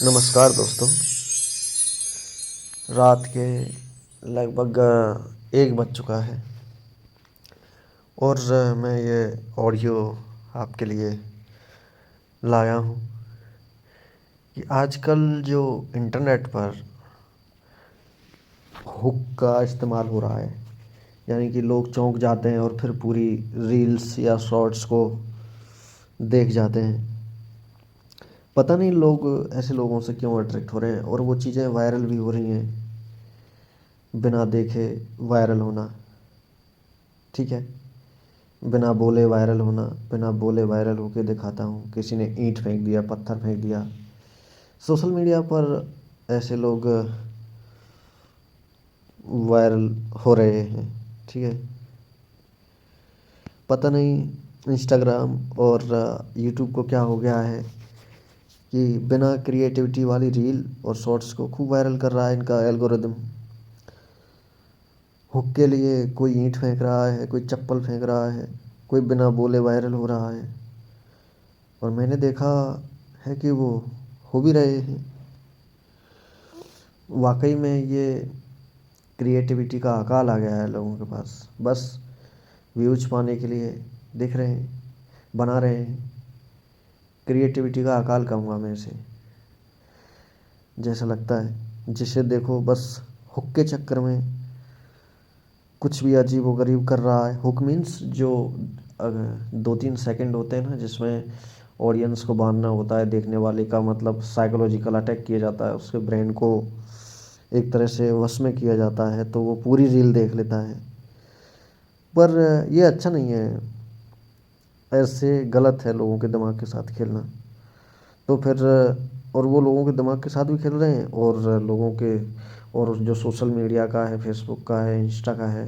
नमस्कार दोस्तों। रात के लगभग 1 बज चुका है और मैं ये ऑडियो आपके लिए लाया हूँ कि आजकल जो इंटरनेट पर हुक का इस्तेमाल हो रहा है, यानी कि लोग चौंक जाते हैं और फिर पूरी रील्स या शॉर्ट्स को देख जाते हैं। पता नहीं लोग ऐसे लोगों से क्यों अट्रैक्ट हो रहे हैं और वो चीज़ें वायरल भी हो रही हैं। बिना देखे वायरल होना, ठीक है। बिना बोले वायरल होना, बिना बोले वायरल होके दिखाता हूँ। किसी ने ईंट फेंक दिया, पत्थर फेंक दिया, सोशल मीडिया पर ऐसे लोग वायरल हो रहे हैं, ठीक है। पता नहीं इंस्टाग्राम और यूट्यूब को क्या हो गया है कि बिना क्रिएटिविटी वाली रील और शॉर्ट्स को खूब वायरल कर रहा है इनका एल्गोरिदम। हुक के लिए कोई ईंट फेंक रहा है, कोई चप्पल फेंक रहा है, कोई बिना बोले वायरल हो रहा है। और मैंने देखा है कि वो हो भी रहे हैं। वाकई में ये क्रिएटिविटी का अकाल आ गया है लोगों के पास। बस व्यूज पाने के लिए दिख रहे हैं, बना रहे हैं। क्रिएटिविटी का अकाल कहूँगा मैं इसे। जैसा लगता है जिसे देखो बस हुक के चक्कर में कुछ भी अजीब व गरीब कर रहा है। हुक मीन्स जो 2-3 सेकंड होते हैं ना, जिसमें ऑडियंस को बांधना होता है, देखने वाले का मतलब साइकोलॉजिकल अटैक किया जाता है, उसके ब्रेन को एक तरह से वश में किया जाता है, तो वो पूरी रील देख लेता है। पर ये अच्छा नहीं है, ऐसे गलत है लोगों के दिमाग के साथ खेलना। तो फिर और वो लोगों के दिमाग के साथ भी खेल रहे हैं और लोगों के और जो सोशल मीडिया का है, फेसबुक का है, इंस्टा का है,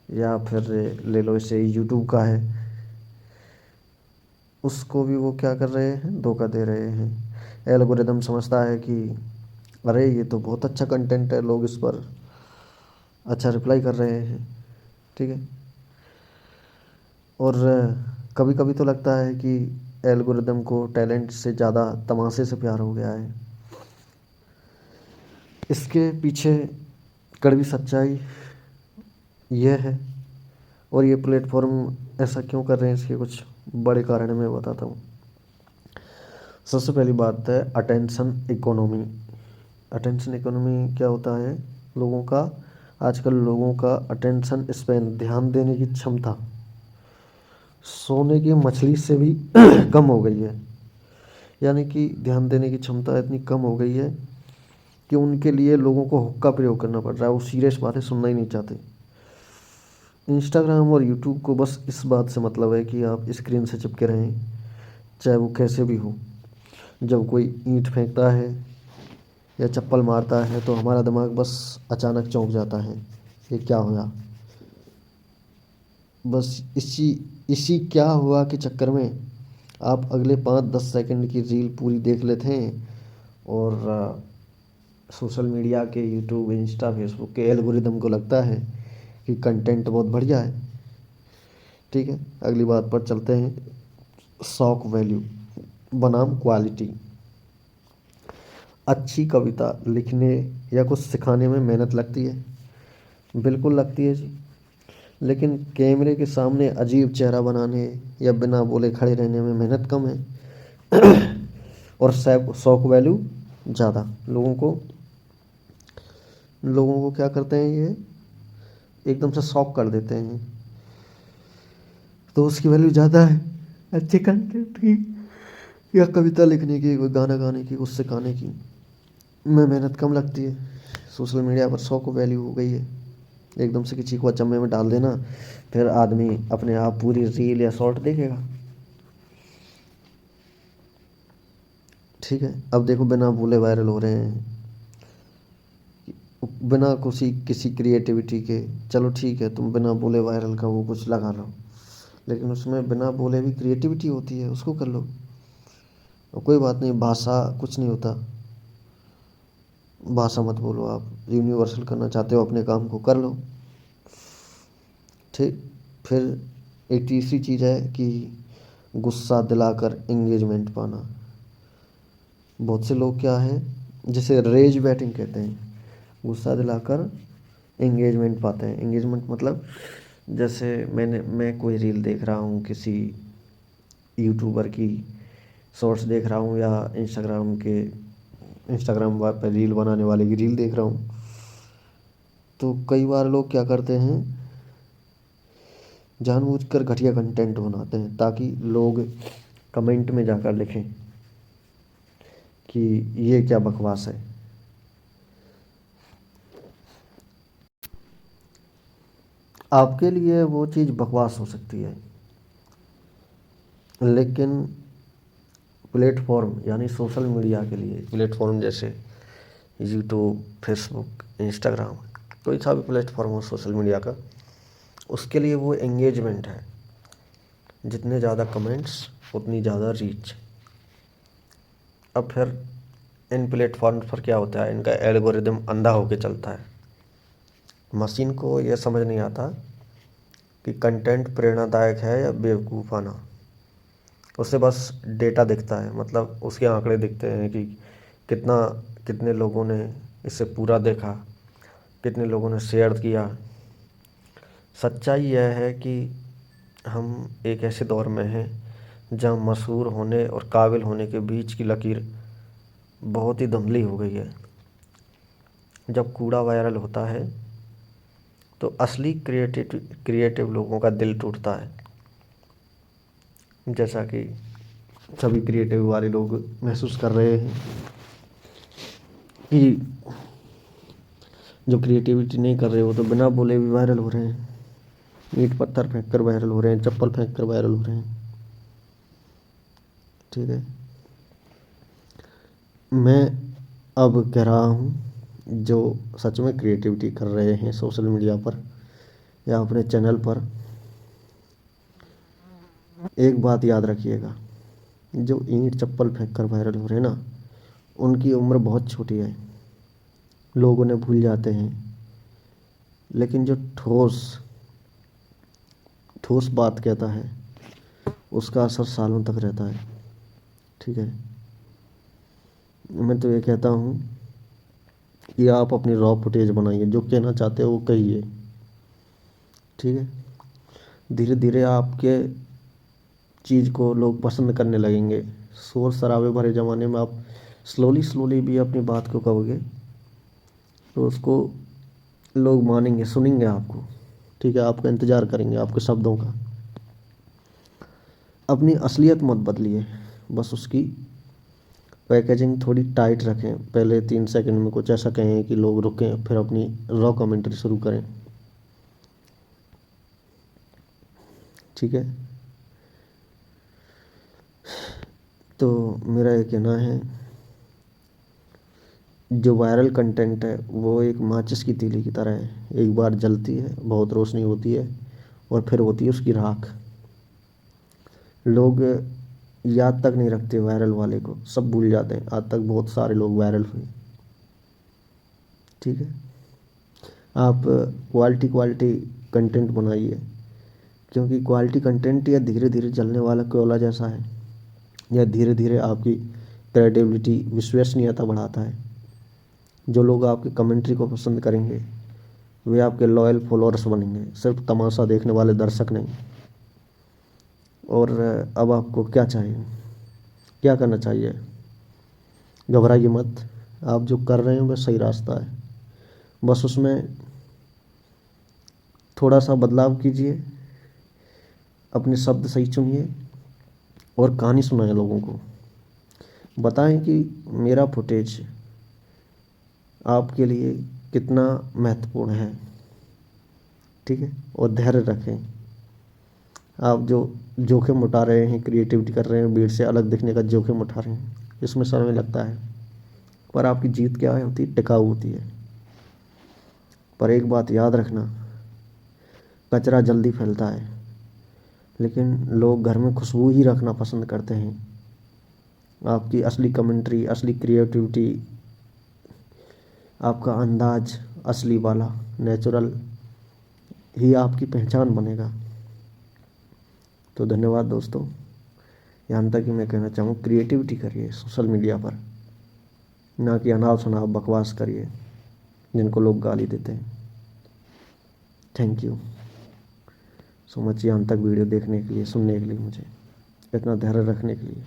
या फिर ले लो इसे यूट्यूब का है, उसको भी वो क्या कर रहे हैं, धोखा दे रहे हैं। एल्गोरिदम समझता है कि अरे ये तो बहुत अच्छा कंटेंट है, लोग इस पर अच्छा रिप्लाई कर रहे हैं, ठीक है। और कभी कभी तो लगता है कि एल्गोरिदम को टैलेंट से ज़्यादा तमाशे से प्यार हो गया है। इसके पीछे कड़वी सच्चाई यह है, और ये प्लेटफॉर्म ऐसा क्यों कर रहे हैं, इसके कुछ बड़े कारण मैं बताता हूँ। सबसे पहली बात है अटेंशन इकोनॉमी। अटेंशन इकोनॉमी क्या होता है? लोगों का आजकल लोगों का अटेंशन स्पैन, ध्यान देने की क्षमता, सोने की मछली से भी कम हो गई है। यानी कि ध्यान देने की क्षमता इतनी कम हो गई है कि उनके लिए लोगों को हुक्का प्रयोग करना पड़ रहा है। वो सीरियस बातें सुनना ही नहीं चाहते। इंस्टाग्राम और यूट्यूब को बस इस बात से मतलब है कि आप स्क्रीन से चिपके रहें, चाहे वो कैसे भी हो। जब कोई ईंट फेंकता है या चप्पल मारता है तो हमारा दिमाग बस अचानक चौंक जाता है, ये क्या हुआ। बस इसी इसी क्या हुआ के चक्कर में आप अगले 5-10 सेकंड की रील पूरी देख लेते हैं। और सोशल मीडिया के यूट्यूब, इंस्टा, फेसबुक के एल्गोरिदम को लगता है कि कंटेंट बहुत बढ़िया है, ठीक है। अगली बात पर चलते हैं। शॉक वैल्यू बनाम क्वालिटी। अच्छी कविता लिखने या कुछ सिखाने में मेहनत लगती है, बिल्कुल लगती है जी। लेकिन कैमरे के सामने अजीब चेहरा बनाने या बिना बोले खड़े रहने में मेहनत कम है। और शौक वैल्यू ज़्यादा। लोगों को क्या करते हैं, ये एकदम से शौक कर देते हैं, तो उसकी वैल्यू ज़्यादा है अच्छे कंटेंट की, या कविता लिखने की, कोई गाना गाने की, कुछ सिखाने की में मेहनत कम लगती है। सोशल मीडिया पर शौक वैल्यू हो गई है, एकदम से किसी को अचंभे में डाल देना, फिर आदमी अपने आप पूरी रील या शॉर्ट देखेगा, ठीक है। अब देखो बिना बोले वायरल हो रहे हैं, बिना किसी क्रिएटिविटी के। चलो ठीक है, तुम बिना बोले वायरल का वो कुछ लगा लो, लेकिन उसमें बिना बोले भी क्रिएटिविटी होती है, उसको कर लो। और कोई बात नहीं, भाषा कुछ नहीं होता, भाषा मत बोलो। आप यूनिवर्सल करना चाहते हो अपने काम को, कर लो, ठीक। फिर एक तीसरी चीज़ है कि गुस्सा दिलाकर एंगेजमेंट पाना। बहुत से लोग क्या है, जैसे रेज बैटिंग कहते हैं, गुस्सा दिलाकर एंगेजमेंट पाते हैं। एंगेजमेंट मतलब जैसे मैं कोई रील देख रहा हूँ, किसी यूट्यूबर की शॉर्ट्स देख रहा हूँ, या इंस्टाग्राम पर रील बनाने वाले की रील देख रहा हूँ, तो कई बार लोग क्या करते हैं, जानबूझकर घटिया कंटेंट बनाते हैं ताकि लोग कमेंट में जाकर लिखें कि ये क्या बकवास है। आपके लिए वो चीज़ बकवास हो सकती है, लेकिन प्लेटफॉर्म यानी सोशल मीडिया के लिए प्लेटफॉर्म जैसे यूट्यूब, फेसबुक, इंस्टाग्राम, कोई सा भी प्लेटफॉर्म हो सोशल मीडिया का, उसके लिए वो एंगेजमेंट है। जितने ज़्यादा कमेंट्स उतनी ज़्यादा रीच। अब फिर इन प्लेटफॉर्म्स पर क्या होता है, इनका एल्गोरिदम अंधा होके चलता है। मशीन को यह समझ नहीं आता कि कंटेंट प्रेरणादायक है या बेवकूफ़ाना। उसे बस डेटा दिखता है, मतलब उसके आंकड़े दिखते हैं कि कितने लोगों ने इसे पूरा देखा, कितने लोगों ने शेयर किया। सच्चाई यह है कि हम एक ऐसे दौर में हैं जहाँ मशहूर होने और काबिल होने के बीच की लकीर बहुत ही धुंधली हो गई है। जब कूड़ा वायरल होता है तो असली क्रिएटिव लोगों का दिल टूटता है, जैसा कि सभी क्रिएटिव वाले लोग महसूस कर रहे हैं कि जो क्रिएटिविटी नहीं कर रहे वो तो बिना बोले भी वायरल हो रहे हैं। ईंट पत्थर फेंक कर वायरल हो रहे हैं, चप्पल फेंक कर वायरल हो रहे हैं। ठीक है, मैं अब कह रहा हूँ जो सच में क्रिएटिविटी कर रहे हैं सोशल मीडिया पर या अपने चैनल पर, एक बात याद रखिएगा, जो ईंट चप्पल फेंक कर वायरल हो रहे हैं ना, उनकी उम्र बहुत छोटी है, लोग उन्हें भूल जाते हैं। लेकिन जो ठोस ठोस बात कहता है उसका असर सालों तक रहता है। ठीक है, मैं तो ये कहता हूँ कि आप अपनी रॉ फुटेज बनाइए, जो कहना चाहते हो वो कहिए। ठीक है, धीरे धीरे आपके चीज़ को लोग पसंद करने लगेंगे। शोर शराबे भरे ज़माने में आप स्लोली स्लोली भी अपनी बात को कहोगे तो उसको लोग मानेंगे, सुनेंगे आपको। ठीक है, आपका इंतज़ार करेंगे आपके शब्दों का। अपनी असलियत मत बदलिए, बस उसकी पैकेजिंग थोड़ी टाइट रखें। पहले 3 सेकंड में कुछ ऐसा कहें कि लोग रुकें, फिर अपनी रॉ कमेंट्री शुरू करें। ठीक है, तो मेरा ये कहना है, जो वायरल कंटेंट है वो एक माचिस की तीली की तरह है। एक बार जलती है, बहुत रोशनी होती है, और फिर होती है उसकी राख। लोग याद तक नहीं रखते वायरल वाले को, सब भूल जाते हैं। आज तक बहुत सारे लोग वायरल हुए। ठीक है, आप क्वालिटी क्वालिटी कंटेंट बनाइए, क्योंकि क्वालिटी कंटेंट या धीरे धीरे जलने वाला कोयला जैसा है, या धीरे धीरे आपकी क्रेडिबिलिटी, विश्वसनीयता बढ़ाता है। जो लोग आपकी कमेंट्री को पसंद करेंगे वे आपके लॉयल फॉलोअर्स बनेंगे, सिर्फ तमाशा देखने वाले दर्शक नहीं। और अब आपको क्या चाहिए, क्या करना चाहिए? घबराइए मत, आप जो कर रहे हैं वह सही रास्ता है। बस उसमें थोड़ा सा बदलाव कीजिए, अपने शब्द सही चुनिए, और कहानी सुनाएं लोगों को। बताएं कि मेरा फुटेज आपके लिए कितना महत्वपूर्ण है। ठीक है, और धैर्य रखें। आप जो जोखिम उठा रहे हैं, क्रिएटिविटी कर रहे हैं, भीड़ से अलग दिखने का जोखिम उठा रहे हैं, इसमें समय लगता है, पर आपकी जीत क्या है होती है, टिकाऊ होती है। पर एक बात याद रखना, कचरा जल्दी फैलता है, लेकिन लोग घर में खुशबू ही रखना पसंद करते हैं। आपकी असली कमेंट्री, असली क्रिएटिविटी, आपका अंदाज असली वाला, नेचुरल ही आपकी पहचान बनेगा। तो धन्यवाद दोस्तों, यहाँ तक कि मैं कहना चाहूँ, क्रिएटिविटी करिए सोशल मीडिया पर। ना कि अनाप शनाप बकवास करिए जिनको लोग गाली देते हैं। थैंक यू सो मच यहाँ तक वीडियो देखने के लिए, सुनने के लिए, मुझे इतना धैर्य रखने के लिए।